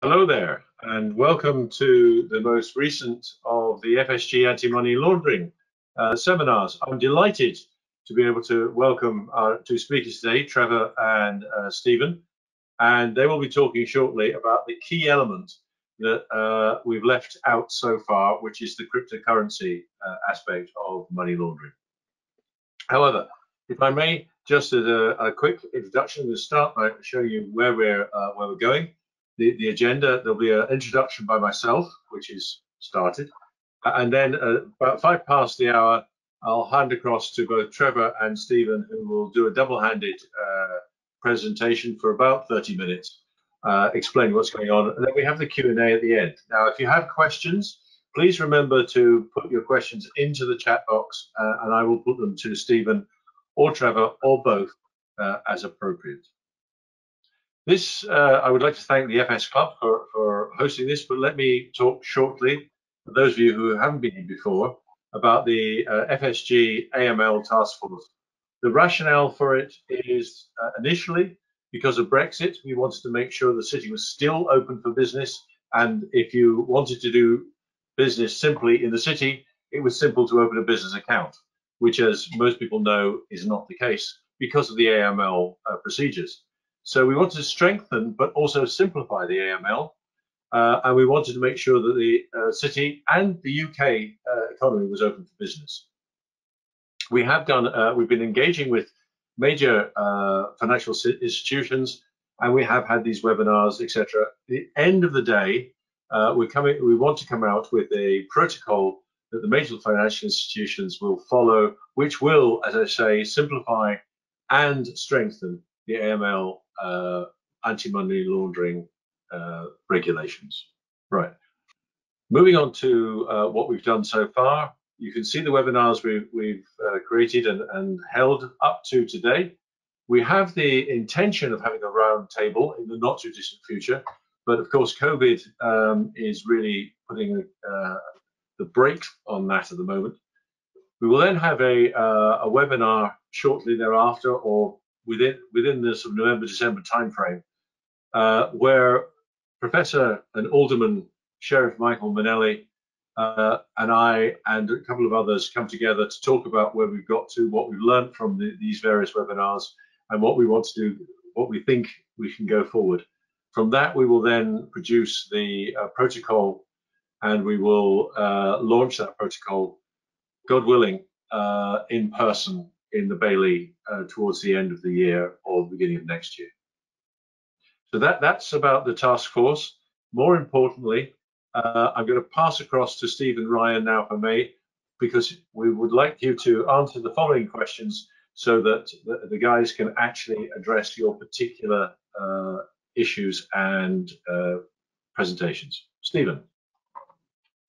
Hello there, and welcome to the most recent of the FSG anti-money laundering seminars. I'm delighted to be able to welcome our two speakers today, Trevor and Stephen, and they will be talking shortly about the key element that we've left out so far, which is the cryptocurrency aspect of money laundering. However, if I may, just as a quick introduction, we'll start by showing you where we're going. The agenda, there'll be an introduction by myself, which is started, and then about 5 past the hour, I'll hand across to both Trevor and Stephen, who will do a double-handed presentation for about 30 minutes, explaining what's going on, and then we have the Q&A at the end. Now, if you have questions, please remember to put your questions into the chat box, and I will put them to Stephen or Trevor or both as appropriate. This, I would like to thank the FS Club for hosting this, but let me talk shortly, for those of you who haven't been here before, about the FSG AML task force. The rationale for it is initially because of Brexit. We wanted to make sure the city was still open for business, and if you wanted to do business simply in the city, it was simple to open a business account, which, as most people know, is not the case because of the AML procedures. So we wanted to strengthen, but also simplify the AML, and we wanted to make sure that the city and the UK economy was open for business. We have done, we've been engaging with major financial institutions, and we have had these webinars, etc. At the end of the day, we want to come out with a protocol that the major financial institutions will follow, which will, as I say, simplify and strengthen the AML anti-money laundering regulations. Right. Moving on to what we've done so far, you can see the webinars we've created and held up to today. We have the intention of having a round table in the not too distant future, but of course COVID is really putting the brakes on that at the moment. We will then have a webinar shortly thereafter, or within the sort of November-December timeframe, where Professor and Alderman Sheriff Michael Manelli and I and a couple of others come together to talk about where we've got to, what we've learned from these various webinars, and what we want to do, what we think we can go forward. From that, we will then produce the protocol, and we will launch that protocol, God willing, in person in the Bailey towards the end of the year or the beginning of next year. So that's about the task force. More importantly, I'm going to pass across to Stephen Ryan now, if I may, because we would like you to answer the following questions so that the guys can actually address your particular issues and presentations. Stephen.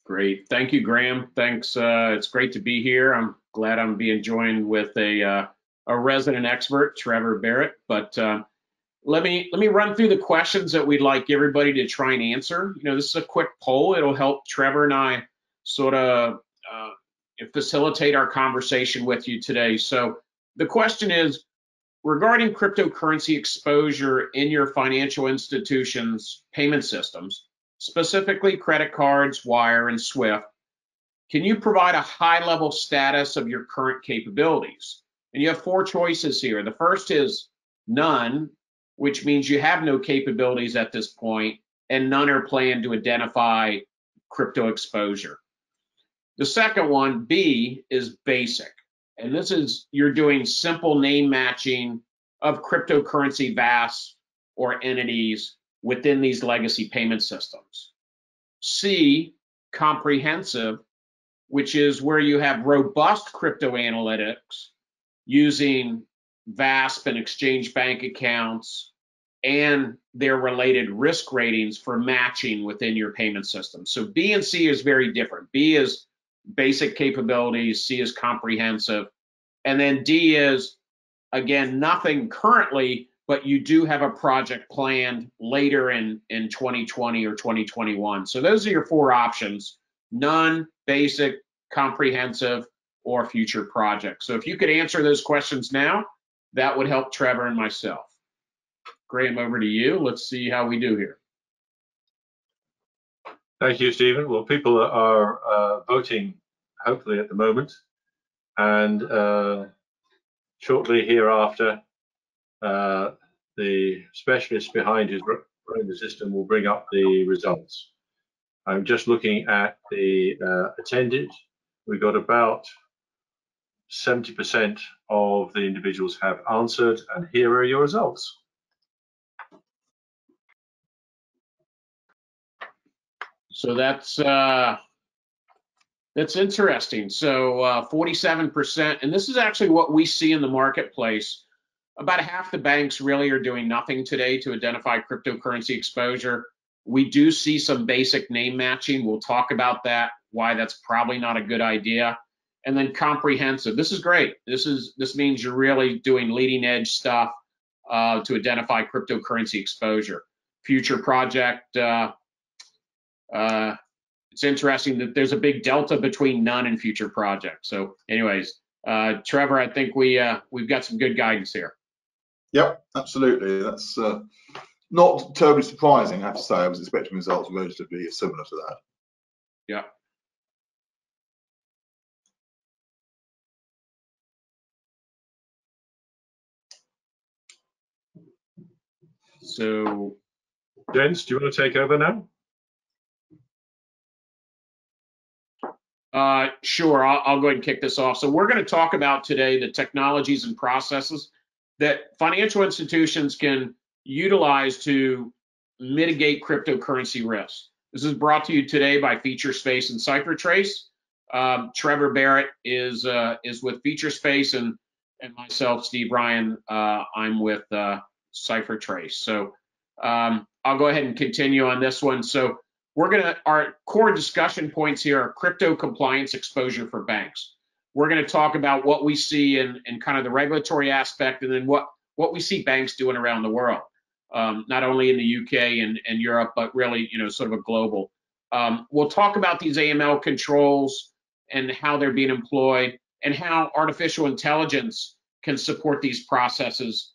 Great. Thank you, Graham. Thanks. It's great to be here. I'm glad I'm being joined with a resident expert, Trevor Barritt. But let me run through the questions that we'd like everybody to try and answer. You know, this is a quick poll. It'll help Trevor and I sort of facilitate our conversation with you today. So the question is, regarding cryptocurrency exposure in your financial institutions' payment systems, specifically credit cards, wire, and SWIFT, can you provide a high-level status of your current capabilities? And you have 4 choices here. The first is none, which means you have no capabilities at this point, and none are planned to identify crypto exposure. The second one, B, is basic. And this is you're doing simple name matching of cryptocurrency VAS or entities within these legacy payment systems. C, comprehensive, which is where you have robust crypto analytics using VASP and exchange bank accounts and their related risk ratings for matching within your payment system. So B and C is very different. B is basic capabilities, C is comprehensive, and then D is, again, nothing currently, but you do have a project planned later in 2020 or 2021. So those are your 4 options: none, basic, comprehensive, or future projects. So if you could answer those questions now, that would help Trevor and myself. Graham, over to you. Let's see how we do here. Thank you, Stephen. Well, people are voting, hopefully, at the moment, and shortly hereafter, the specialist behind his running the system will bring up the results. I'm just looking at the attended. We've got about 70% of the individuals have answered, and here are your results. So that's interesting. So 47%, and this is actually what we see in the marketplace. About half the banks really are doing nothing today to identify cryptocurrency exposure. We do see some basic name matching. We'll talk about that, why that's probably not a good idea. And then comprehensive. This is great. This means you're really doing leading edge stuff to identify cryptocurrency exposure. Future project. It's interesting that there's a big delta between none and future project. So anyways, Trevor, I think we've got some good guidance here. Yep, absolutely. That's not terribly surprising, I have to say. I was expecting results relatively similar to that. Yeah. So, Jens, do you want to take over now? Sure, I'll go ahead and kick this off. So we're going to talk about today the technologies and processes that financial institutions can utilize to mitigate cryptocurrency risk. This is brought to you today by Featurespace and Cipher. Trevor Barritt is with Featurespace, and myself, Steve Ryan, I'm with Cipher. So I'll go ahead and continue on this one. So our core discussion points here are crypto compliance exposure for banks. We're going to talk about what we see in kind of the regulatory aspect, and then what we see banks doing around the world, not only in the UK and Europe, but really, sort of a global. We'll talk about these AML controls and how they're being employed, and how artificial intelligence can support these processes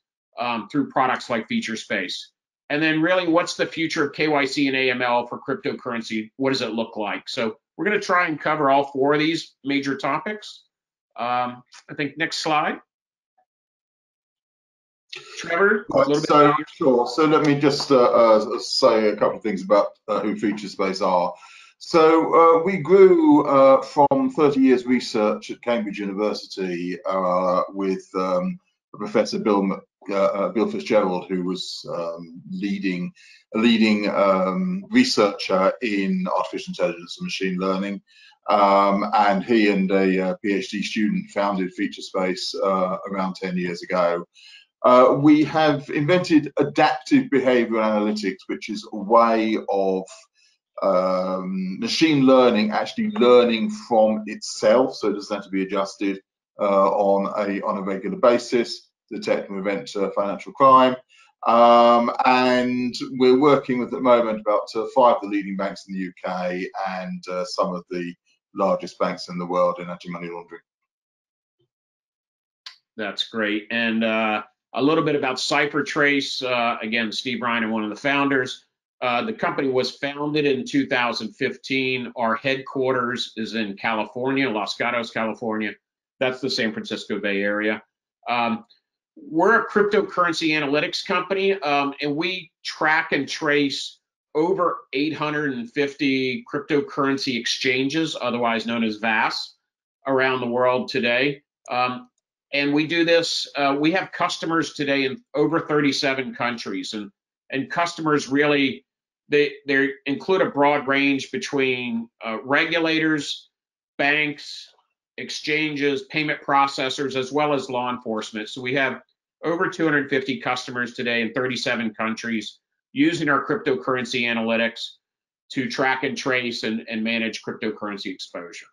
through products like Featurespace. And then really, what's the future of KYC and AML for cryptocurrency? What does it look like? So we're going to try and cover all four of these major topics. I think next slide. Trevor, a little bit. Sure. So let me just say a couple of things about who Featurespace are. So we grew from 30 years research at Cambridge University with Professor Bill Fitzgerald, who was a leading researcher in artificial intelligence and machine learning. And he and a PhD student founded Featurespace around 10 years ago. We have invented adaptive behavioral analytics, which is a way of machine learning actually learning from itself, so it doesn't have to be adjusted on a regular basis to detect and prevent financial crime. And we're working with, at the moment, about 5 of the leading banks in the UK and some of the largest banks in the world in anti-money laundering. That's great. And a little bit about Cipher. Again, Steve Ryan, one of the founders. The company was founded in 2015. Our headquarters is in California, Los Gatos, California. That's the San Francisco Bay Area. We're a cryptocurrency analytics company, and we track and trace over 850 cryptocurrency exchanges, otherwise known as VAS, around the world today. And we do this, we have customers today in over 37 countries, and customers really, they include a broad range between regulators, banks, exchanges, payment processors, as well as law enforcement. So we have over 250 customers today in 37 countries using our cryptocurrency analytics to track and trace and manage cryptocurrency exposure.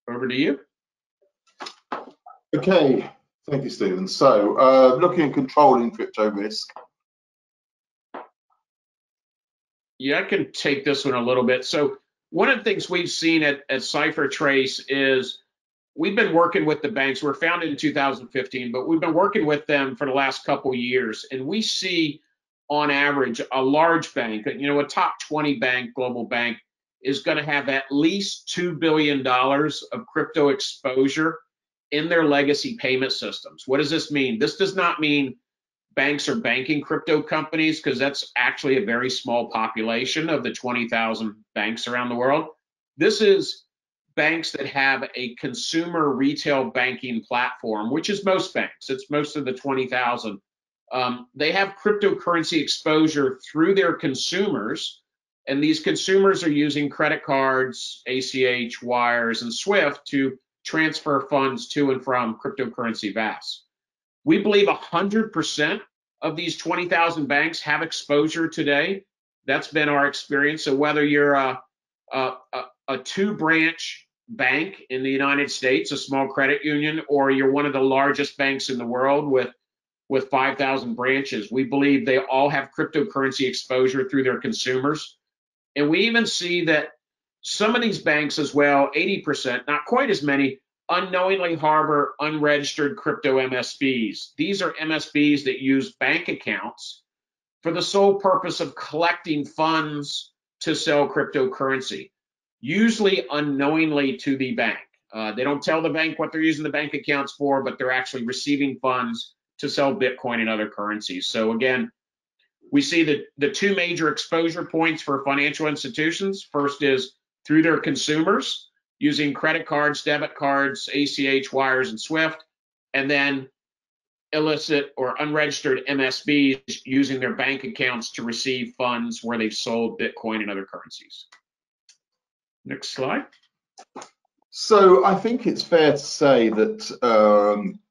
Over to you. Okay, thank you, Stephen. So looking at controlling crypto risk. Yeah, I can take this one a little bit. So one of the things we've seen at Cipher is we've been working with the banks. We're founded in 2015, but we've been working with them for the last couple of years, and we see on average, a large bank, you know, a top 20 bank, global bank, is going to have at least $2 billion of crypto exposure in their legacy payment systems. What does this mean? This does not mean banks are banking crypto companies, because that's actually a very small population of the 20,000 banks around the world. This is banks that have a consumer retail banking platform, which is most banks. It's most of the 20,000. They have cryptocurrency exposure through their consumers, and these consumers are using credit cards, ACH, wires, and SWIFT to transfer funds to and from cryptocurrency VAS. We believe 100% of these 20,000 banks have exposure today. That's been our experience. So whether you're a 2-branch bank in the United States, a small credit union, or you're one of the largest banks in the world with 5,000 branches, we believe they all have cryptocurrency exposure through their consumers. And we even see that some of these banks as well, 80%, not quite as many, unknowingly harbor unregistered crypto MSBs. These are MSBs that use bank accounts for the sole purpose of collecting funds to sell cryptocurrency, usually unknowingly to the bank. They don't tell the bank what they're using the bank accounts for, but they're actually receiving funds to sell Bitcoin and other currencies. So again, we see the two major exposure points for financial institutions. First is through their consumers using credit cards, debit cards, ACH, wires, and SWIFT, and then illicit or unregistered MSBs using their bank accounts to receive funds where they've sold Bitcoin and other currencies. Next slide. So I think it's fair to say that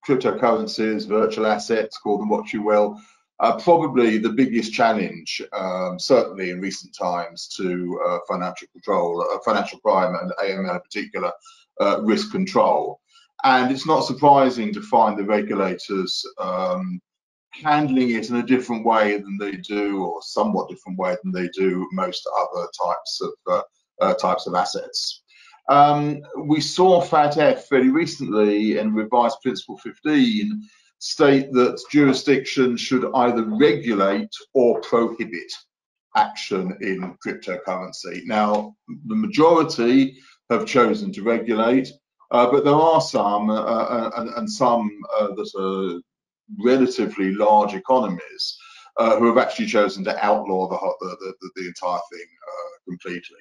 cryptocurrencies, virtual assets, call them what you will, are probably the biggest challenge, certainly in recent times, to financial control, financial crime and AML in particular, risk control. And it's not surprising to find the regulators handling it in a different way than they do, or somewhat different way than they do most other types of assets. We saw FATF very recently in revised Principle 15 state that jurisdictions should either regulate or prohibit action in cryptocurrency. Now, the majority have chosen to regulate, but there are some, and some that are relatively large economies who have actually chosen to outlaw the entire thing completely.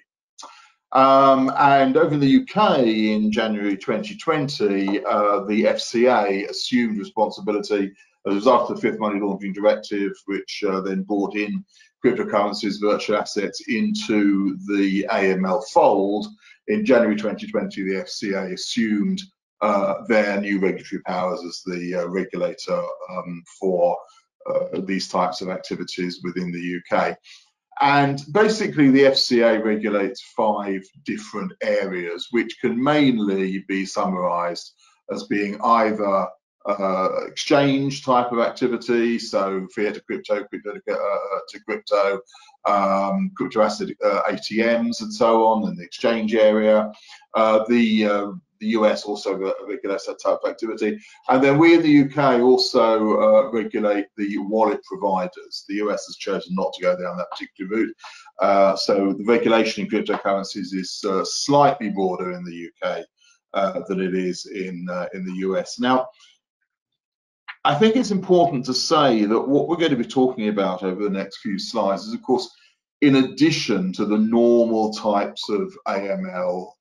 And over in the UK in January 2020, the FCA assumed responsibility as a result of the Fifth Money Laundering Directive, which then brought in cryptocurrencies, virtual assets into the AML fold. In January 2020, the FCA assumed their new regulatory powers as the regulator for these types of activities within the UK. And basically, the FCA regulates 5 different areas, which can mainly be summarized as being either exchange type of activity, so fiat to crypto, crypto to crypto, crypto asset ATMs and so on, in the exchange area. The US also regulates that type of activity. And then we in the UK also regulate the wallet providers. The US has chosen not to go down that particular route. So the regulation in cryptocurrencies is slightly broader in the UK than it is in the US. Now, I think it's important to say that what we're going to be talking about over the next few slides is, of course, in addition to the normal types of AML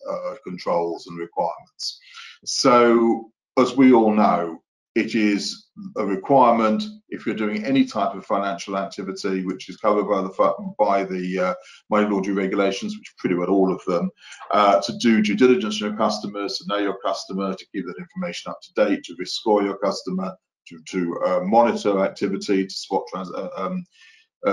controls and requirements. So, as we all know, it is a requirement if you're doing any type of financial activity which is covered by the money laundering regulations, which are pretty well all of them, to do due diligence on your customers, to know your customer, to keep that information up to date, to risk score your customer, to monitor activity, to spot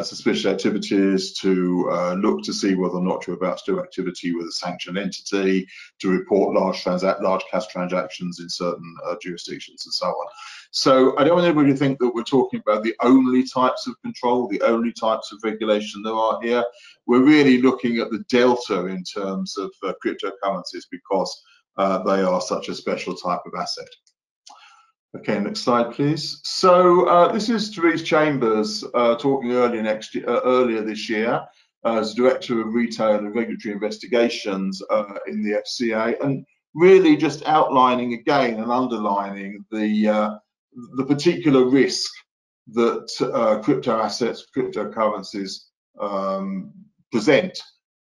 suspicious activities, to look to see whether or not you're about to do activity with a sanctioned entity, to report large cash transactions in certain jurisdictions and so on. So I don't want everybody to think that we're talking about the only types of control, the only types of regulation there are here. We're really looking at the delta in terms of cryptocurrencies because they are such a special type of asset. Okay, next slide, please. So this is Therese Chambers talking earlier this year as Director of Retail and Regulatory Investigations in the FCA, and really just outlining again and underlining the particular risk that crypto assets, cryptocurrencies present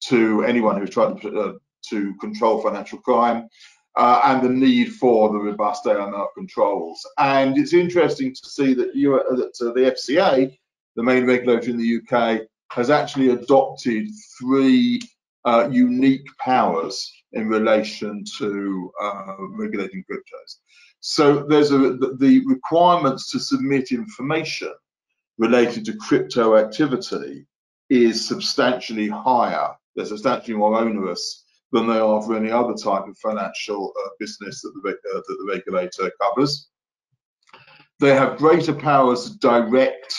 to anyone who's trying to control financial crime, and the need for the robust AML controls. And it's interesting to see that the FCA, the main regulator in the UK, has actually adopted 3 unique powers in relation to regulating cryptos. So there's the requirements to submit information related to crypto activity is substantially higher. They're substantially more onerous than they are for any other type of financial business that the regulator covers. They have greater powers to direct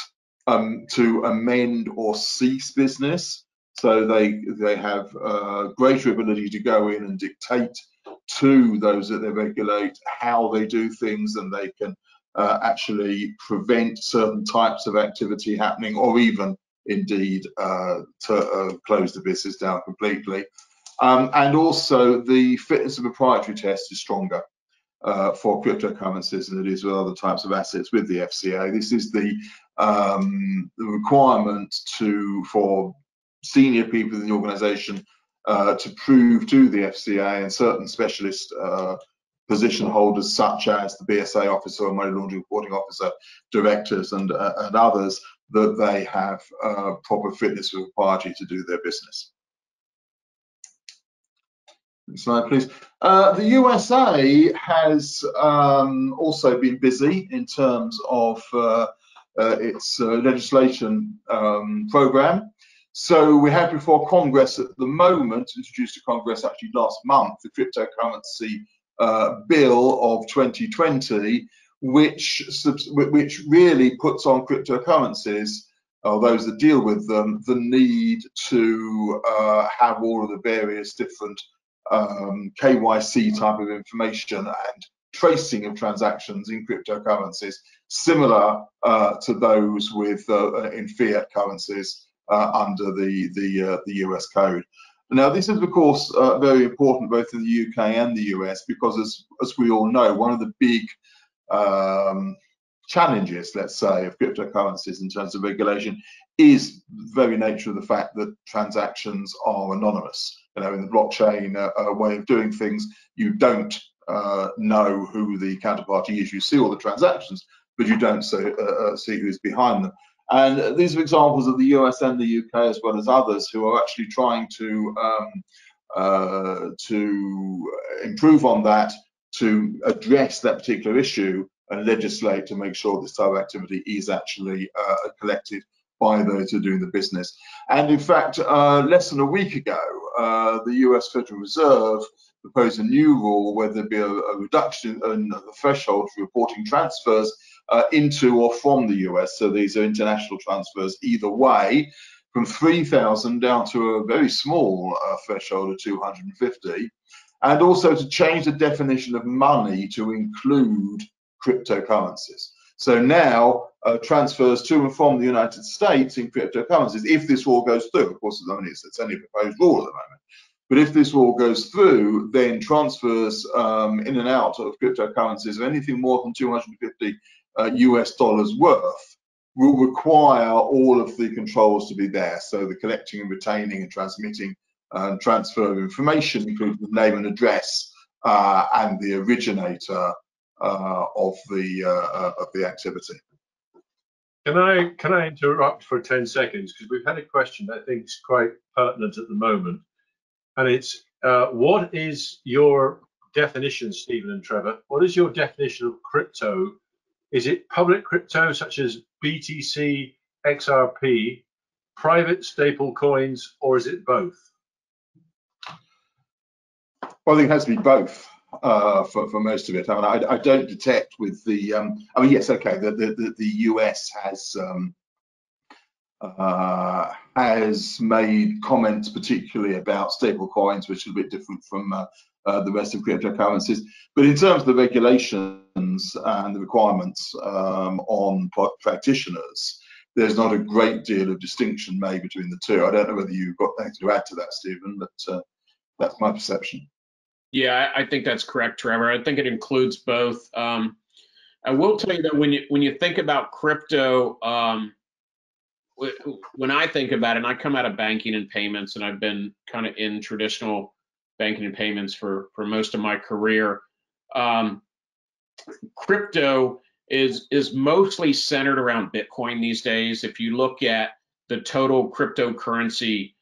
to amend or cease business. So they have greater ability to go in and dictate to those that they regulate how they do things, and they can actually prevent certain types of activity happening, or even indeed to close the business down completely. And also the fitness of proprietary test is stronger for cryptocurrencies than it is with other types of assets with the FCA. This is the requirement for senior people in the organisation to prove to the FCA and certain specialist position holders, such as the BSA officer or money laundering reporting officer, directors and others, that they have proper fitness of propriety to do their business. Next slide, please. The USA has also been busy in terms of its legislation program. So we have before Congress at the moment, introduced to Congress actually last month, the cryptocurrency bill of 2020, which really puts on cryptocurrencies, or those that deal with them, the need to have all of the various different KYC type of information and tracing of transactions in cryptocurrencies, similar to those with in fiat currencies under the US code. Now, this is of course very important both in the UK and the US, because as we all know, one of the big challenges, let's say, of cryptocurrencies in terms of regulation is the very nature of the fact that transactions are anonymous. You know, in the blockchain way of doing things, you don't know who the counterparty is. You see all the transactions, but you don't see who's behind them. And these are examples of the US and the UK, as well as others, who are actually trying to improve on that, to address that particular issue and legislate to make sure this type of activity is actually collected by those who are doing the business. And in fact, less than a week ago, the US Federal Reserve proposed a new rule where there'd be a reduction in the threshold for reporting transfers into or from the US. So these are international transfers either way, from 3,000 down to a very small threshold of 250, and also to change the definition of money to include cryptocurrencies. So now transfers to and from the United States in cryptocurrencies, if this all goes through, of course, it's only a proposed rule at the moment, but if this all goes through, then transfers in and out of cryptocurrencies of anything more than 250 US dollars worth will require all of the controls to be there. So the collecting and retaining and transmitting and transfer of information, including the name and address and the originator of the activity. Can I interrupt for 10 seconds, because we've had a question that I think is quite pertinent at the moment, and it's what is your definition, Stephen and Trevor? What is your definition of crypto? Is it public crypto such as BTC, XRP, private stable coins, or is it both? Well, I think it has to be both for most of it. I mean, I don't detect with the. I mean, yes, okay. The US has made comments particularly about stable coins, which is a bit different from the rest of cryptocurrencies. But in terms of the regulations and the requirements on practitioners, there's not a great deal of distinction made between the two. I don't know whether you've got anything to add to that, Stephen, but that's my perception. Yeah, I think that's correct, Trevor. I think it includes both. I will tell you that when you think about crypto, when I think about it, and I come out of banking and payments, and I've been kind of in traditional banking and payments for most of my career, crypto is mostly centered around Bitcoin these days. If you look at the total cryptocurrency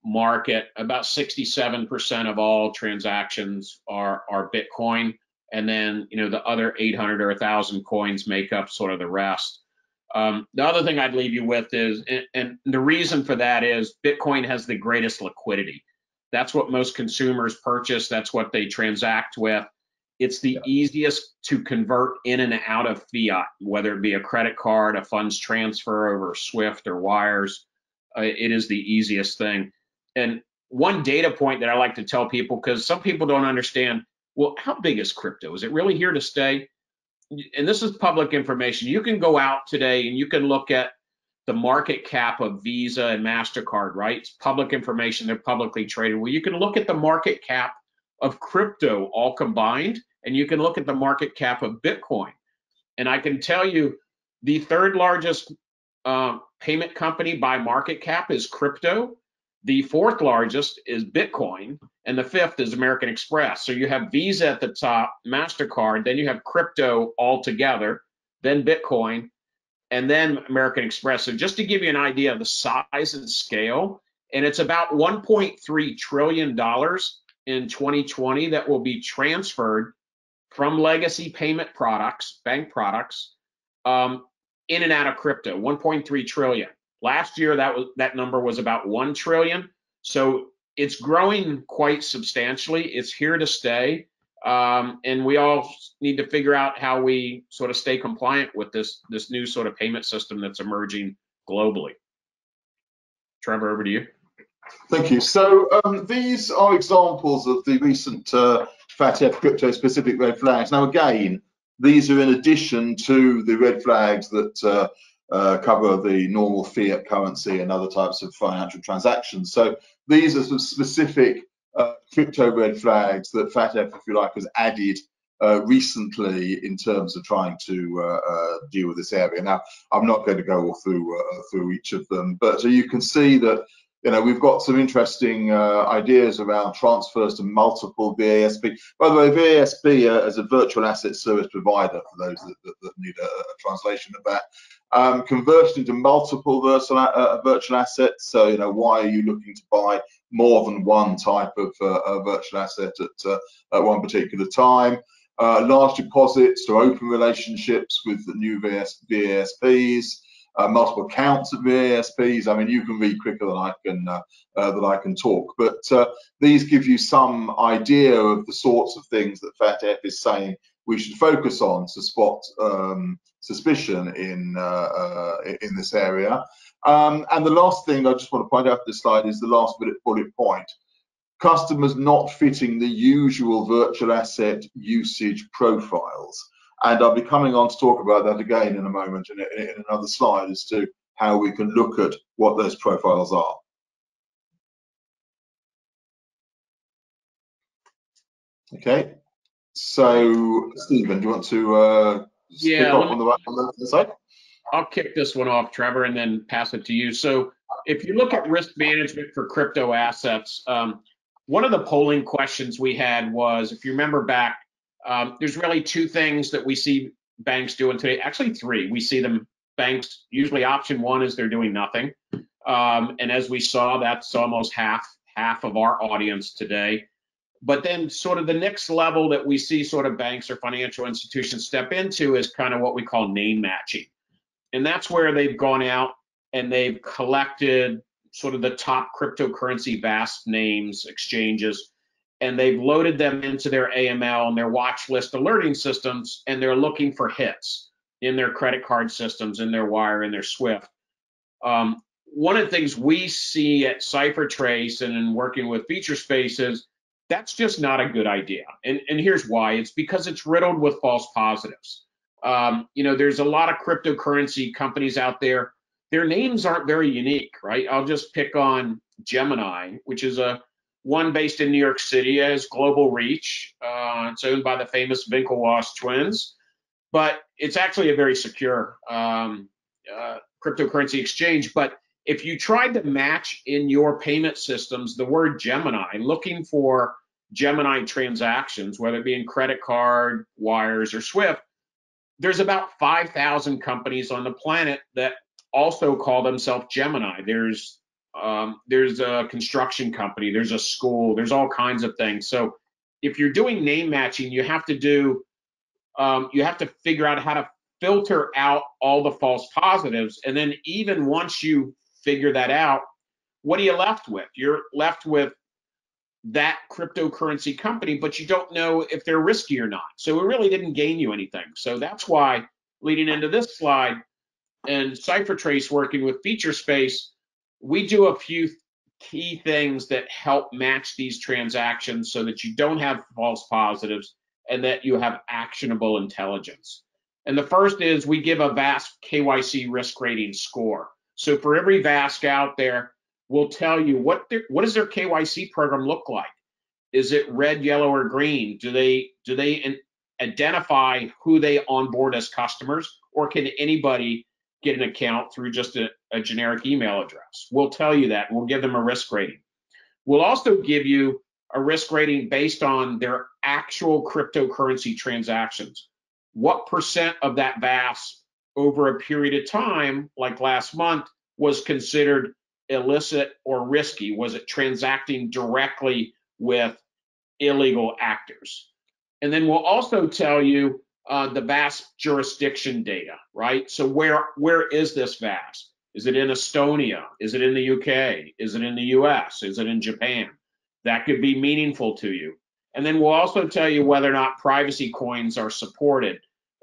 market, about 67% of all transactions are Bitcoin, and then the other 800 or 1,000 coins make up sort of the rest. The other thing I'd leave you with is, and the reason for that is Bitcoin has the greatest liquidity. That's what most consumers purchase. That's what they transact with. It's the easiest to convert in and out of fiat, whether it be a credit card, a funds transfer over Swift or wires. It is the easiest thing. And one data point that I like to tell people, because some people don't understand, well, how big is crypto? Is it really here to stay? And this is public information. You can go out today and you can look at the market cap of Visa and MasterCard, right? It's public information. They're publicly traded. Well, you can look at the market cap of crypto all combined, and you can look at the market cap of Bitcoin. And I can tell you the third largest payment company by market cap is crypto. The fourth largest is Bitcoin, and the fifth is American Express. So you have Visa at the top, MasterCard, then you have crypto all together, then Bitcoin, and then American Express. So just to give you an idea of the size and scale, and it's about $1.3 trillion in 2020 that will be transferred from legacy payment products, bank products, in and out of crypto, 1.3 trillion. Last year, that number was about 1 trillion. So it's growing quite substantially. It's here to stay. And we all need to figure out how we sort of stay compliant with this new sort of payment system that's emerging globally. Trevor, over to you. Thank you. So these are examples of the recent FATF crypto-specific red flags. Now, again, these are in addition to the red flags that cover the normal fiat currency and other types of financial transactions. So these are some specific crypto red flags that FATF, if you like, has added recently in terms of trying to deal with this area. Now, I'm not going to go all through each of them, but you can see that we've got some interesting ideas around transfers to multiple VASP. By the way, VASP as a virtual asset service provider, for those that need a translation of that, conversion into multiple virtual assets. So, why are you looking to buy more than one type of virtual asset at one particular time? Large deposits to open relationships with the new VASPs. Multiple accounts of VASPs. I mean, you can read quicker than I can talk, but these give you some idea of the sorts of things that FATF is saying we should focus on to spot suspicion in this area. And the last thing I just want to point out on this slide is the last bullet point. Customers not fitting the usual virtual asset usage profiles. And I'll be coming on to talk about that again in a moment in another slide as to how we can look at what those profiles are. Okay, so Stephen, do you want to speak up on the side? I'll kick this one off, Trevor, and then pass it to you. So if you look at risk management for crypto assets, one of the polling questions we had was, if you remember back, there's really two things that we see banks doing today. Actually, three. We see them banks, usually option one is they're doing nothing. And as we saw, that's almost half of our audience today. But then sort of the next level that we see sort of banks or financial institutions step into is kind of what we call name matching. And that's where they've gone out and they've collected sort of the top cryptocurrency VASP names, exchanges, and they've loaded them into their AML and their watch list alerting systems, and they're looking for hits in their credit card systems, in their wire, in their Swift. One of the things we see at Cipher Trace and in working with Featurespace is That's just not a good idea. And here's why. It's because it's riddled with false positives. You know, there's a lot of cryptocurrency companies out there. Their names aren't very unique, right? I'll just pick on Gemini, which is one based in New York City, has global reach. It's owned by the famous Winklevoss twins, but it's actually a very secure cryptocurrency exchange. But if you tried to match in your payment systems the word Gemini, looking for Gemini transactions, whether it be in credit card, wires, or Swift, there's about 5,000 companies on the planet that also call themselves Gemini. There's a construction company, there's a school, there's all kinds of things. So if you're doing name matching, you have to figure out how to filter out all the false positives. And then even once you figure that out, what are you left with? You're left with that cryptocurrency company, but you don't know if they're risky or not. So it really didn't gain you anything. So that's why, leading into this slide, and CipherTrace working with Featurespace, we do a few key things that help match these transactions so that you don't have false positives and that you have actionable intelligence. And the first is we give a VASP KYC risk rating score. So for every VASP out there, we'll tell you what does their KYC program look like? Is it red, yellow, or green? Do they identify who they onboard as customers, or can anybody get an account through just a generic email address? We'll tell you that. We'll give them a risk rating. We'll also give you a risk rating based on their actual cryptocurrency transactions. What percent of that VASP over a period of time, like last month, was considered illicit or risky? Was it transacting directly with illegal actors? And then we'll also tell you the VASP jurisdiction data, right? So where is this VASP? Is it in Estonia? Is it in the UK? Is it in the US? Is it in Japan? That could be meaningful to you. And then we'll also tell you whether or not privacy coins are supported.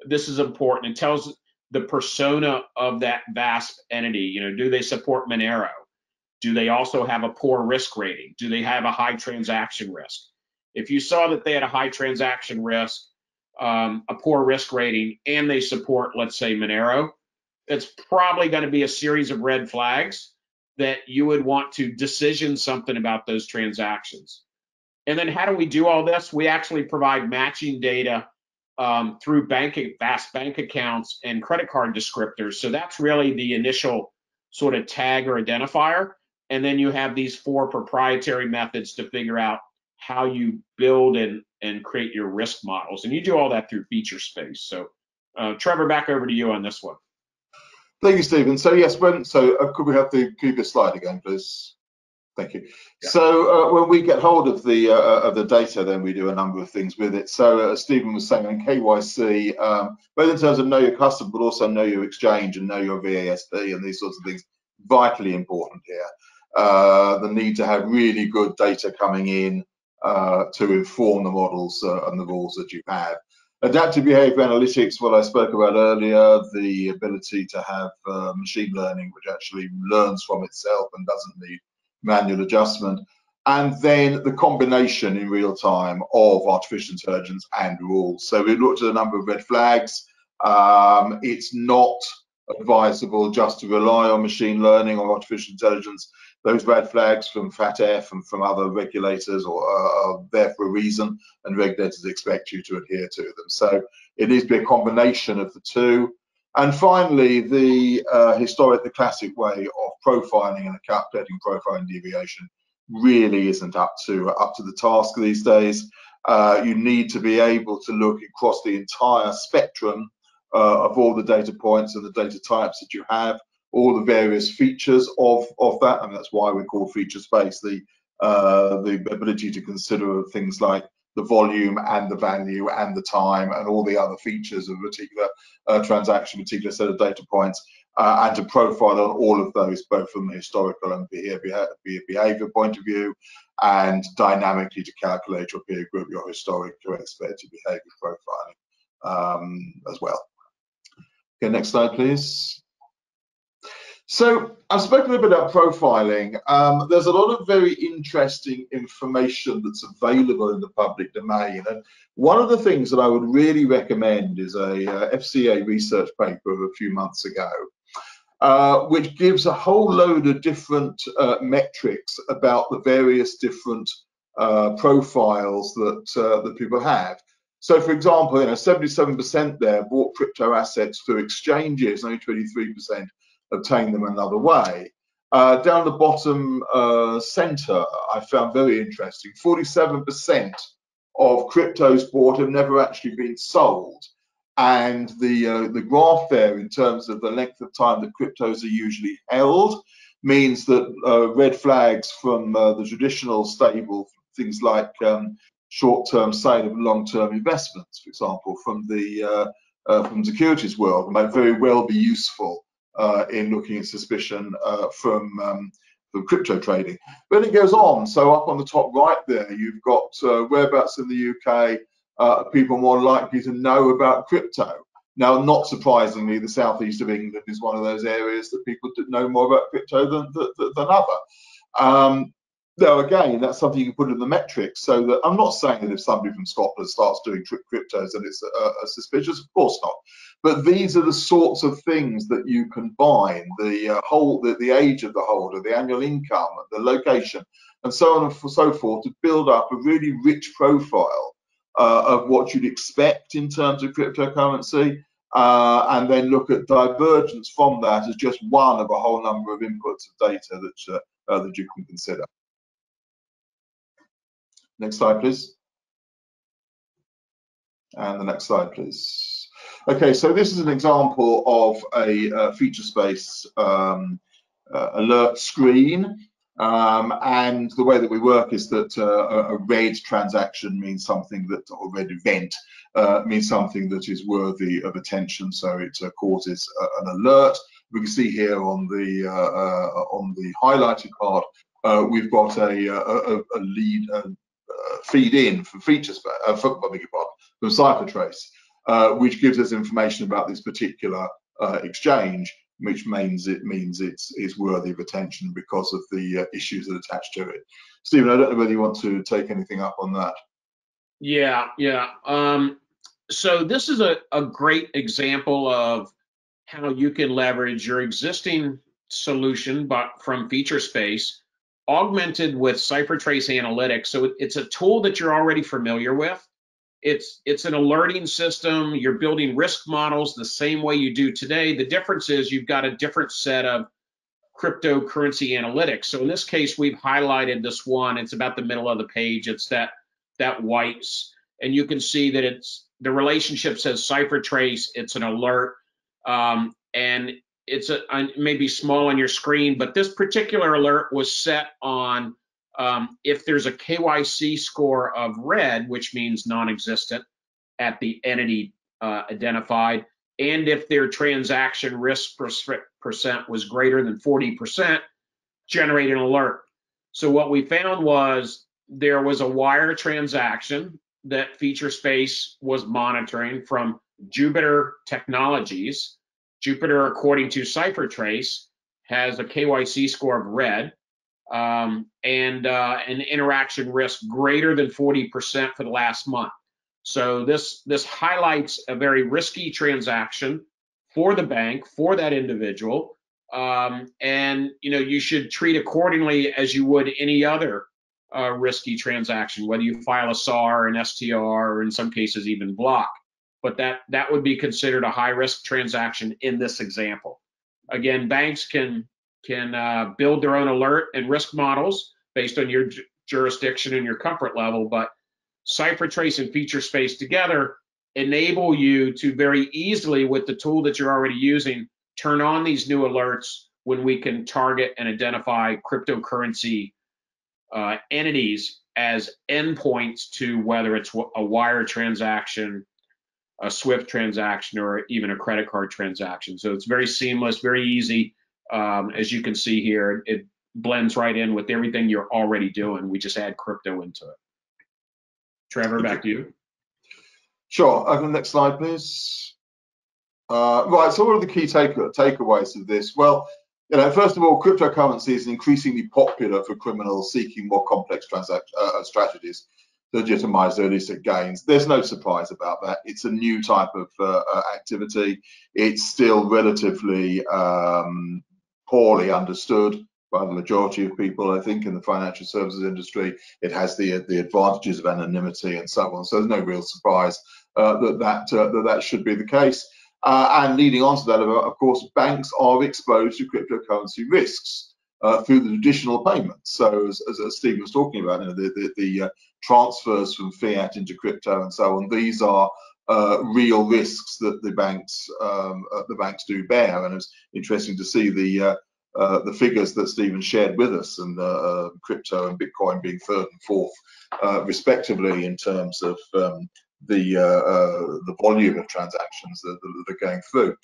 This is important. It tells the persona of that VASP entity. You know, do they support Monero? Do they also have a poor risk rating? Do they have a high transaction risk? If you saw that they had a high transaction risk, a poor risk rating, and they support, let's say, Monero, it's probably going to be a series of red flags that you would want to decision something about those transactions. And then how do we do all this? We actually provide matching data through VASP bank accounts and credit card descriptors. So that's really the initial sort of tag or identifier. And then you have these 4 proprietary methods to figure out how you build and create your risk models. And you do all that through Featurespace. So Trevor, back over to you on this one. Thank you, Stephen. So yes, could we have the previous slide again, please? Thank you. Yeah. So when we get hold of the data, then we do a number of things with it. So as Stephen was saying, in KYC, both in terms of know your customer, but also know your exchange and know your VASP and these sorts of things, vitally important here. The need to have really good data coming in to inform the models and the rules that you have. Adaptive behavior analytics, what I spoke about earlier, the ability to have machine learning, which actually learns from itself and doesn't need manual adjustment. And then the combination in real time of artificial intelligence and rules. So we looked at a number of red flags. It's not advisable just to rely on machine learning or artificial intelligence. Those red flags from FATF and from other regulators are there for a reason, and regulators expect you to adhere to them. So it needs to be a combination of the two. And finally, the classic way of profiling and calculating profiling deviation really isn't up to the task these days. You need to be able to look across the entire spectrum of all the data points and the data types that you have, all the various features of that, and that's why we call Featurespace the ability to consider things like the volume and the value and the time and all the other features of a particular transaction, particular set of data points, and to profile on all of those, both from a historical and behavior point of view, and dynamically to calculate your peer group, your historic to expected behavior profiling as well. Okay, next slide, please. So I've spoken a bit about profiling. There's a lot of very interesting information that's available in the public domain. And one of the things that I would really recommend is a FCA research paper of a few months ago, which gives a whole load of different metrics about the various different profiles that people have. So, for example, 77% there bought crypto assets through exchanges, only 23% obtained them another way. Down the bottom center, I found very interesting, 47% of cryptos bought have never actually been sold. And the graph there, in terms of the length of time that cryptos are usually held, means that red flags from the traditional stable things like short-term sale of long-term investments, for example, from the securities world, might very well be useful in looking at suspicion from crypto trading. But it goes on. So up on the top right there, you've got whereabouts in the UK people more likely to know about crypto. Now, not surprisingly, the southeast of England is one of those areas that people know more about crypto than other. Now, again, that's something you can put in the metrics. So that I'm not saying that if somebody from Scotland starts doing cryptos, then it's suspicious. Of course not. But these are the sorts of things that you combine: the age of the holder, the annual income, the location, and so on and so forth, to build up a really rich profile of what you'd expect in terms of cryptocurrency, and then look at divergence from that as just one of a whole number of inputs of data that you can consider. Next slide, please. And the next slide, please. Okay, so this is an example of a Featurespace alert screen. And the way that we work is that a red transaction means something that, or red event means something that is worthy of attention. So it causes an alert. We can see here on the highlighted part, we've got a lead feed in from Featurespace, from Cipher, which gives us information about this particular exchange, which means it's worthy of attention because of the issues that attach to it. Stephen, I don't know whether you want to take anything up on that. Yeah. So this is a great example of how you can leverage your existing solution, but from Featurespace, augmented with CipherTrace analytics. So it's a tool that you're already familiar with. It's an alerting system. You're building risk models the same way you do today. The difference is you've got a different set of cryptocurrency analytics. So in this case, we've highlighted this one. It's about the middle of the page. It's that whites, and you can see that the relationship says CipherTrace. It's an alert, and it's maybe small on your screen, but this particular alert was set on if there's a KYC score of red, which means non-existent at the entity identified, and if their transaction risk percent was greater than 40%, generate an alert. So what we found was there was a wire transaction that Featurespace was monitoring from Jupiter Technologies. Jupiter, according to CipherTrace, has a KYC score of red and an interaction risk greater than 40% for the last month. So this highlights a very risky transaction for the bank, for that individual, and you should treat accordingly as you would any other risky transaction, whether you file a SAR, an STR, or in some cases even block. But that would be considered a high-risk transaction in this example. Again, banks can build their own alert and risk models based on your jurisdiction and your comfort level, but CipherTrace and Featurespace together enable you to very easily, with the tool that you're already using, turn on these new alerts when we can target and identify cryptocurrency entities as endpoints to whether it's a wire transaction, a SWIFT transaction, or even a credit card transaction. So it's very seamless, very easy. As you can see here, it blends right in with everything you're already doing. We just add crypto into it. Trevor, back to you. Sure. Next slide, please. Right. So what are the key takeaways of this? Well, First of all, cryptocurrency is increasingly popular for criminals seeking more complex strategies to legitimize their illicit gains. There's no surprise about that. It's a new type of activity. It's still relatively poorly understood by the majority of people, I think, in the financial services industry. It has the advantages of anonymity and so on. So there's no real surprise that should be the case. And leading on to that, of course, banks are exposed to cryptocurrency risks through the traditional payments. So as Steve was talking about, the transfers from fiat into crypto and so on, these are real risks that the banks do bear. And it's interesting to see the figures that Stephen shared with us, and crypto and Bitcoin being third and fourth, respectively, in terms of the volume of transactions that are going through.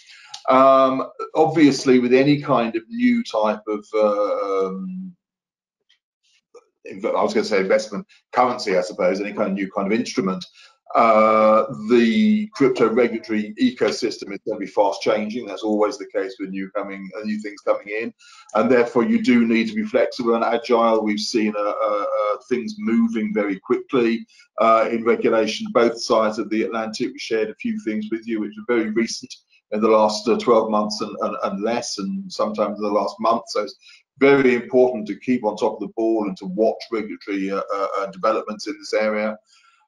Obviously, with any kind of new type of I was going to say investment currency, I suppose, any kind of new kind of instrument, the crypto regulatory ecosystem is going to be fast changing. That's always the case with new things coming in, and therefore you do need to be flexible and agile. We've seen things moving very quickly in regulation, both sides of the Atlantic. We shared a few things with you which are very recent, in the last 12 months and less, and sometimes in the last month. So it's very important to keep on top of the ball and to watch regulatory developments in this area.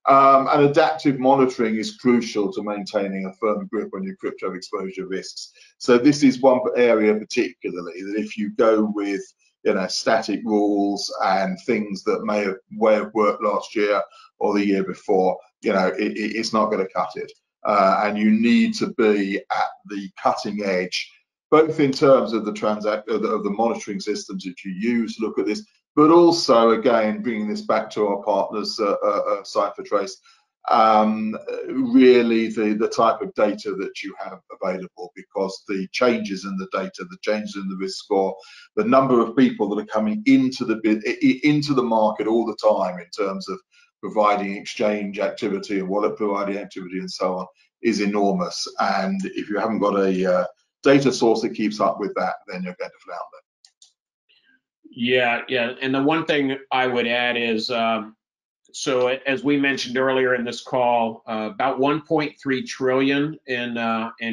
And adaptive monitoring is crucial to maintaining a firm grip on your crypto exposure risks. So this is one area particularly that if you go with static rules and things that may have worked last year or the year before, it's not going to cut it. And you need to be at the cutting edge, both in terms of the monitoring systems that you use to look at this, but also, again, bringing this back to our partners, Cipher, really the type of data that you have available, because the changes in the data, the changes in the risk score, the number of people that are coming into the market all the time in terms of providing exchange activity and wallet providing activity and so on is enormous. And if you haven't got a data source that keeps up with that, then you're going to flounder. Yeah. And the one thing I would add is, so as we mentioned earlier in this call, about 1.3 trillion in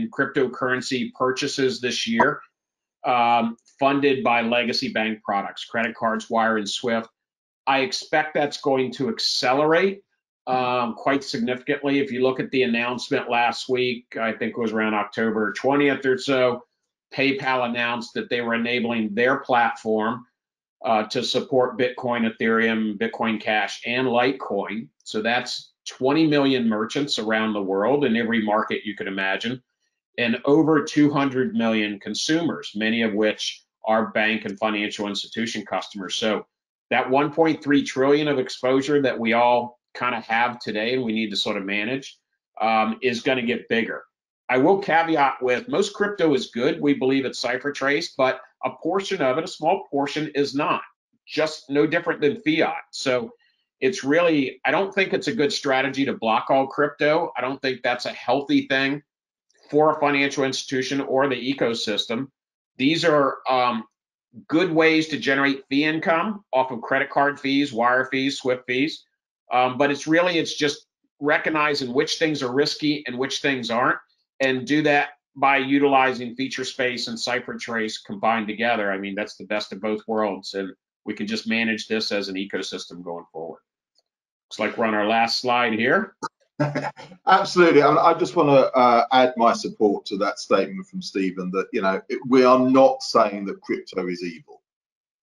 cryptocurrency purchases this year, funded by legacy bank products, credit cards, wire, and SWIFT. I expect that's going to accelerate quite significantly. If you look at the announcement last week, I think it was around October 20th or so, PayPal announced that they were enabling their platform to support Bitcoin, Ethereum, Bitcoin Cash, and Litecoin. So that's 20 million merchants around the world in every market you could imagine, and over 200 million consumers, many of which are bank and financial institution customers. So that 1.3 trillion of exposure that we all kind of have today and we need to sort of manage is going to get bigger. I will caveat with most crypto is good. We believe it's Cipher, but a portion of it, a small portion, is not. Just no different than fiat. So it's really, I don't think it's a good strategy to block all crypto. I don't think that's a healthy thing for a financial institution or the ecosystem. These are good ways to generate fee income off of credit card fees, wire fees, SWIFT fees. But it's just recognizing which things are risky and which things aren't, and do that by utilizing Featurespace and Cipher combined together. I mean, that's the best of both worlds, and we can just manage this as an ecosystem going forward. Looks like we're on our last slide here. Absolutely. I just want to add my support to that statement from Stephen that, we are not saying that crypto is evil.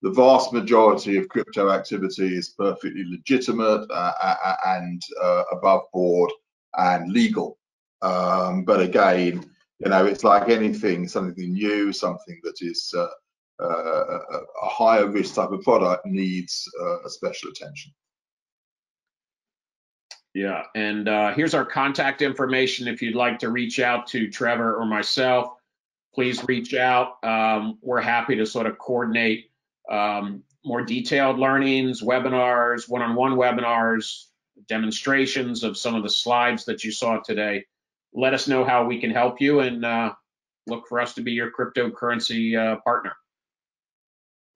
The vast majority of crypto activity is perfectly legitimate and above board and legal. But again, it's like anything, something new, something that is a higher risk type of product needs a special attention. Yeah, and here's our contact information. If you'd like to reach out to Trevor or myself, please reach out. We're happy to sort of coordinate more detailed learnings, webinars, one-on-one webinars, demonstrations of some of the slides that you saw today. Let us know how we can help you, and look for us to be your cryptocurrency partner.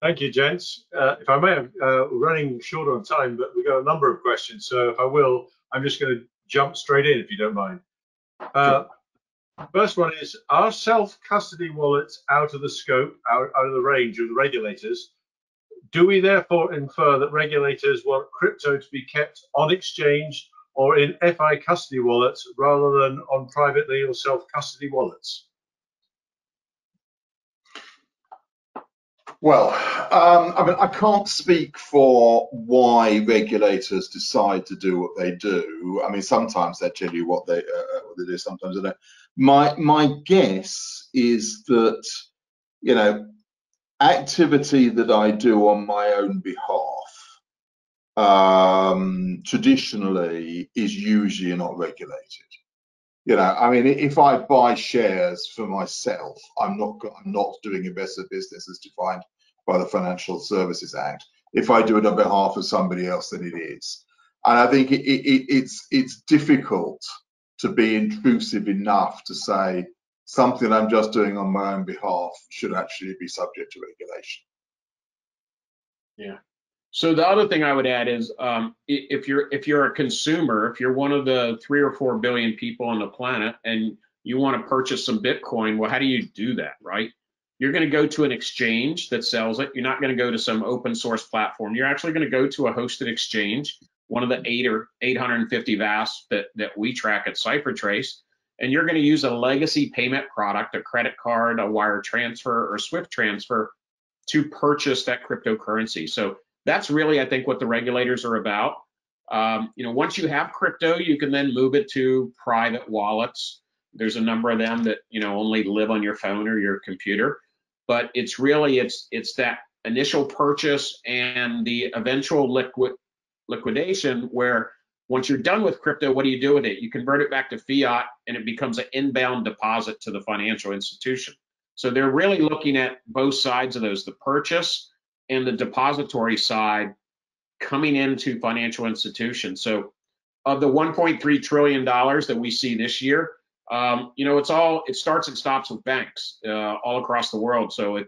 Thank you, gents. If I may, we're running short on time, but we've got a number of questions. So if I will, I'm just going to jump straight in, if you don't mind. Sure. First one is, are self-custody wallets out of the scope, out of the range of the regulators? Do we therefore infer that regulators want crypto to be kept on exchange or in FI custody wallets rather than on privately or self-custody wallets? Well, I mean, I can't speak for why regulators decide to do what they do. I mean, sometimes they tell you what they do, sometimes they don't. My guess is that, you know, activity that I do on my own behalf traditionally is usually not regulated. You know, I mean, if I buy shares for myself, I'm not doing investor business as defined by the Financial Services Act. If I do it on behalf of somebody else, then it is. And I think it's difficult to be intrusive enough to say something I'm just doing on my own behalf should actually be subject to regulation. Yeah. So the other thing I would add is, if you're a consumer, if you're one of the 3 or 4 billion people on the planet and you want to purchase some Bitcoin, well, how do you do that, right? You're going to go to an exchange that sells it. You're not going to go to some open source platform. You're actually going to go to a hosted exchange, one of the 850 VASP that we track at Cipher, and you're going to use a legacy payment product, a credit card, a wire transfer, or Swift transfer to purchase that cryptocurrency. So that's really, I think, what the regulators are about. You know, once you have crypto, you can then move it to private wallets. There's a number of them that, you know, only live on your phone or your computer. But it's really, it's that initial purchase and the eventual liquidation where once you're done with crypto, what do you do with it? You convert it back to fiat and it becomes an inbound deposit to the financial institution. So they're really looking at both sides of those, the purchase and the depository side coming into financial institutions. So of the $1.3 trillion that we see this year, you know, it starts and stops with banks all across the world. So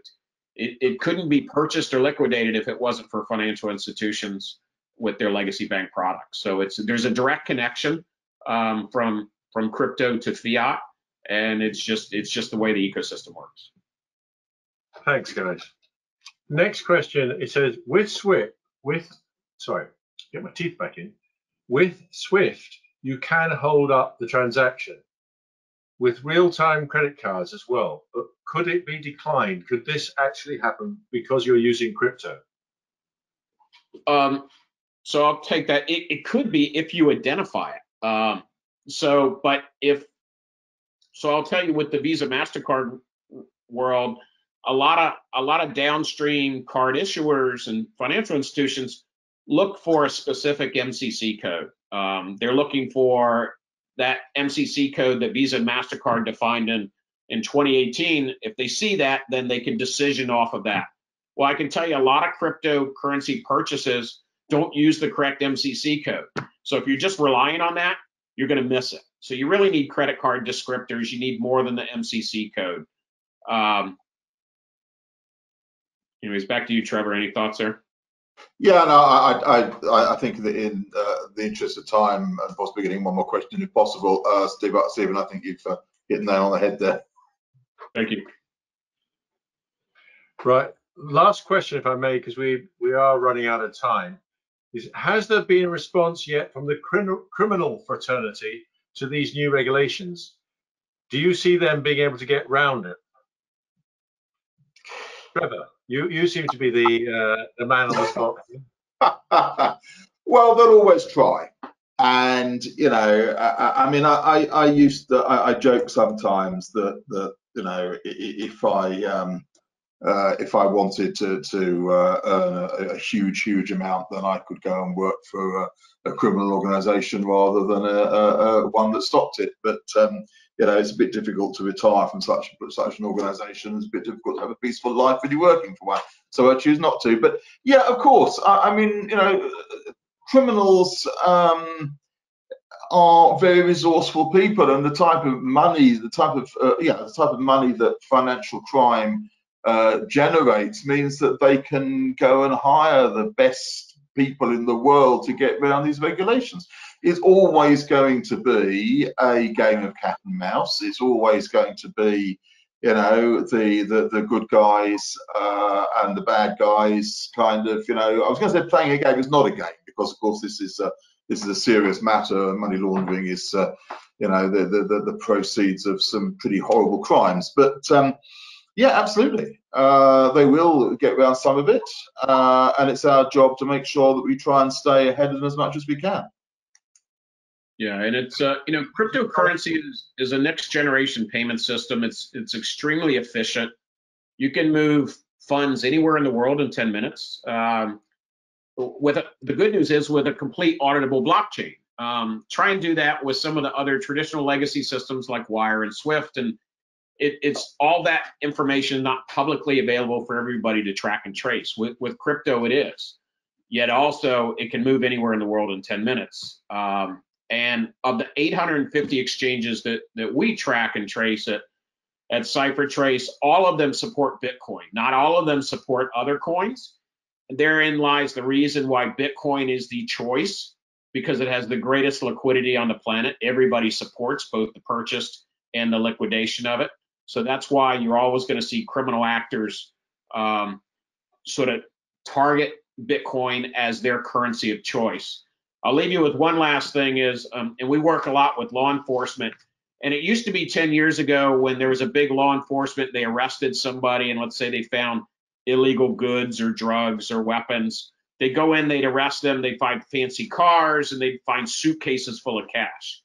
it couldn't be purchased or liquidated if it wasn't for financial institutions with their legacy bank products. So there's a direct connection from crypto to fiat, and it's just the way the ecosystem works. Thanks, guys. Next question, it says, sorry, get my teeth back in. With Swift, you can hold up the transaction with real-time credit cards as well, but could it be declined? Could this actually happen because you're using crypto? So I'll take that. It could be if you identify it. So I'll tell you, with the Visa MasterCard world, a lot of downstream card issuers and financial institutions look for a specific MCC code. They're looking for that MCC code that Visa and MasterCard defined in 2018. If they see that, then they can decision off of that. Well, I can tell you a lot of cryptocurrency purchases don't use the correct MCC code. So if you're just relying on that, you're going to miss it. So you really need credit card descriptors. You need more than the MCC code. Anyways, back to you, Trevor. Any thoughts there? Yeah, no, I think that in the interest of time, and possibly getting one more question if possible, Stephen, I think you've hit the nail on the head there. Thank you. Right. Last question, if I may, because we are running out of time. Has there been a response yet from the criminal fraternity to these new regulations? Do you see them being able to get round it? Trevor, you seem to be the man on the spot. Well, they'll always try, and you know, I mean, I joke sometimes that you know, if I wanted to earn a huge amount, then I could go and work for a criminal organisation rather than one that stopped it. But you know, it's a bit difficult to retire from such an organisation. It's a bit difficult to have a peaceful life when you're working for one. So I choose not to. But yeah, of course, I mean, you know, criminals are very resourceful people, and the type of money, the type of money that financial crime generates means that they can go and hire the best people in the world to get around these regulations. It's always going to be a game of cat and mouse. It's always going to be, you know, the good guys and the bad guys kind of, you know, I was going to say playing a game is not a game, because of course this is a serious matter. Money laundering is, you know, the proceeds of some pretty horrible crimes. But yeah, absolutely, they will get around some of it, and it's our job to make sure that we try and stay ahead of them as much as we can. Yeah, and it's you know, cryptocurrency is a next generation payment system. It's extremely efficient. You can move funds anywhere in the world in 10 minutes. The good news is, with a complete auditable blockchain. Try and do that with some of the other traditional legacy systems like Wire and Swift, and it's all that information not publicly available for everybody to track and trace. With crypto, it is. Yet also, it can move anywhere in the world in 10 minutes. And of the 850 exchanges that we track and trace at Cipher Trace, all of them support Bitcoin. Not all of them support other coins. Therein lies the reason why Bitcoin is the choice, because it has the greatest liquidity on the planet. Everybody supports both the purchase and the liquidation of it. So that's why you're always going to see criminal actors sort of target Bitcoin as their currency of choice. I'll leave you with one last thing is, and we work a lot with law enforcement, and it used to be 10 years ago when there was a big law enforcement, they arrested somebody, and let's say they found illegal goods or drugs or weapons. They'd go in, they'd arrest them, they'd find fancy cars, and they'd find suitcases full of cash.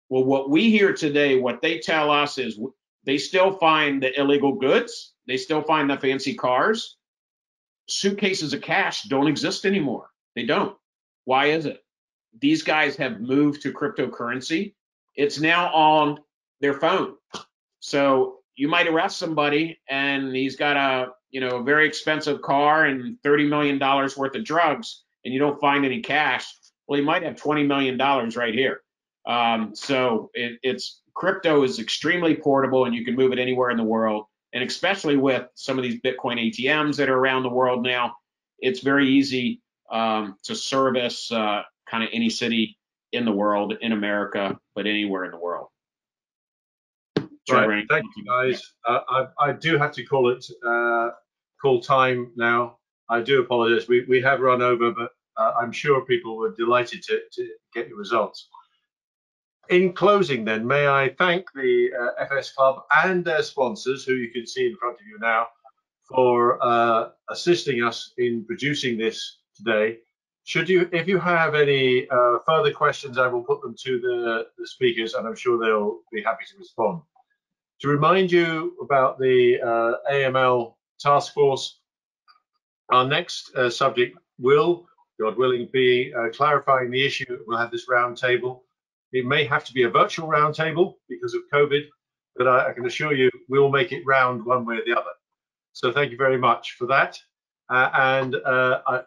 Well, what we hear today, what they tell us is they still find the illegal goods, they still find the fancy cars. Suitcases of cash don't exist anymore. They don't. Why is it? These guys have moved to cryptocurrency. It's now on their phone. So you might arrest somebody and he's got a very expensive car and $30 million worth of drugs, and you don't find any cash. Well, he might have $20 million right here. So crypto is extremely portable, and you can move it anywhere in the world. And especially with some of these Bitcoin ATMs that are around the world now, it's very easy to service kind of any city in the world, in America, but anywhere in the world. Right. Thank you, guys. I do have to call time now. I do apologize. We have run over, but I'm sure people were delighted to get your results. In closing, then, may I thank the FS Club and their sponsors, who you can see in front of you now, for assisting us in producing this today. If you have any further questions, I will put them to the speakers, and I'm sure they'll be happy to respond. To remind you about the AML task force, our next subject will, God willing, be clarifying the issue. We'll have this round table. It may have to be a virtual round table because of COVID, but I can assure you we will make it round one way or the other. So thank you very much for that. I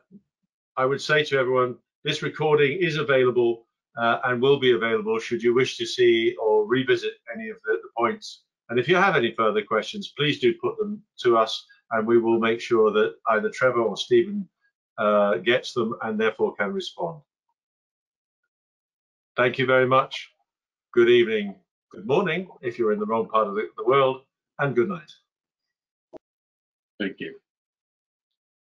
would say to everyone, this recording is available and will be available should you wish to see or revisit any of the points. And if you have any further questions, please do put them to us, and we will make sure that either Trevor or Stephen gets them and therefore can respond. Thank you very much. Good evening, good morning if you're in the wrong part of the world, and good night. Thank you.